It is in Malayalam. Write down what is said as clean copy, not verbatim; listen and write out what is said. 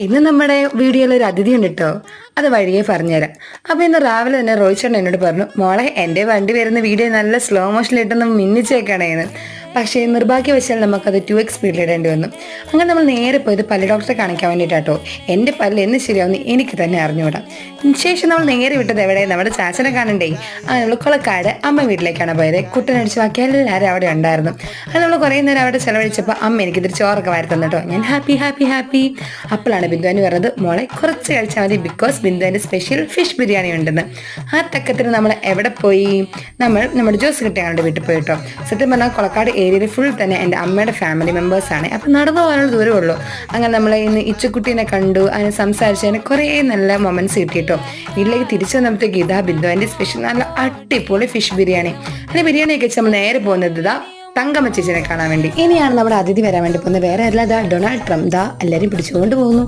ഇന്ന് നമ്മുടെ വീഡിയോയിൽ ഒരു അതിഥി ഉണ്ട് കേട്ടോ. അത് വഴിയെ പറഞ്ഞുതരാം. അപ്പൊ ഇന്ന് രാവിലെ തന്നെ റോഹിത് ചേട്ടൻ എന്നോട് പറഞ്ഞു, മോളെ എൻ്റെ വണ്ടി വരുന്ന വീഡിയോ നല്ല സ്ലോ മോഷനിലിട്ടൊന്ന് മിന്നിച്ചേക്കണേന്ന്. പക്ഷേ നിർഭാഗ്യവശാൽ നമുക്കത് 2x സ്പീഡിൽ ഇടേണ്ടി വന്നു. അങ്ങനെ നമ്മൾ നേരെ പോയത് പല്ല് ഡോക്ടറെ കാണിക്കാൻ വേണ്ടിയിട്ടാട്ടോ. എൻ്റെ പല്ല് എന്ന് ശരിയാവുന്ന എനിക്ക് തന്നെ അറിഞ്ഞുകൂടാം. ശേഷം നമ്മൾ നേരെ വിട്ടത് എവിടെ, നമ്മുടെ ചാച്ചനെ കാണണ്ടേ. അങ്ങനെ നമ്മൾ കുളക്കാട് അമ്മ വീട്ടിലേക്കാണ് പോയത്. കുട്ടനടിച്ച് ബാക്കി എല്ലാവരും അവിടെ ഉണ്ടായിരുന്നു. അത് നമ്മൾ കുറേ നേരം അവിടെ ചിലവഴിച്ചപ്പോൾ അമ്മ എനിക്കിതിൽ ചോറൊക്കെ വാരി തന്നിട്ടോ. ഞാൻ ഹാപ്പി ഹാപ്പി ഹാപ്പി. അപ്പോഴാണ് ബിന്ദുവിന് പറഞ്ഞത്, മോളെ കുറച്ച് കഴിച്ചാൽ മതി, ബിക്കോസ് ബിന്ദുവിൻ്റെ സ്പെഷ്യൽ ഫിഷ് ബിരിയാണി ഉണ്ടെന്ന്. ആ തക്കത്തിന് നമ്മൾ എവിടെ പോയി, നമ്മുടെ ജോസ് കിട്ടിയാണ്ട് വീട്ടിൽ പോയിട്ടോ. സത്യം പറഞ്ഞാൽ കൊളക്കാട് ഏരിയയിൽ ഫുൾ തന്നെ എൻ്റെ അമ്മയുടെ ഫാമിലി മെമ്പേഴ്സാണ്. അപ്പം നടന്നു പോകാനുള്ള ദൂരമുള്ളൂ. അങ്ങനെ നമ്മൾ ഇന്ന് ഇച്ചുക്കുട്ടീനെ കണ്ടു, അതിനെ സംസാരിച്ച് അതിന് കുറേ നല്ല മൊമെൻറ്റ്സ് കിട്ടിയിട്ടോ. വീട്ടിലേക്ക് തിരിച്ചു വന്നപ്പോഴത്തേക്ക് ഇതാ ബിന്ദുവിൻ്റെ സ്പെഷ്യൽ നല്ല അടിപൊളി ഫിഷ് ബിരിയാണി. അങ്ങനെ ബിരിയാണിയൊക്കെ വെച്ച് നമ്മൾ നേരെ പോകുന്നത് ഇതാ തങ്കമ്മ ചേച്ചിനെ കാണാൻ വേണ്ടി. ഇനിയാണ് നമ്മുടെ അതിഥി വരാൻ വേണ്ടി പോകുന്നത്. വേറെ അല്ല, ഡൊണാൾഡ് ട്രംപ് എല്ലാവരും പിടിച്ചുകൊണ്ട് പോകുന്നു.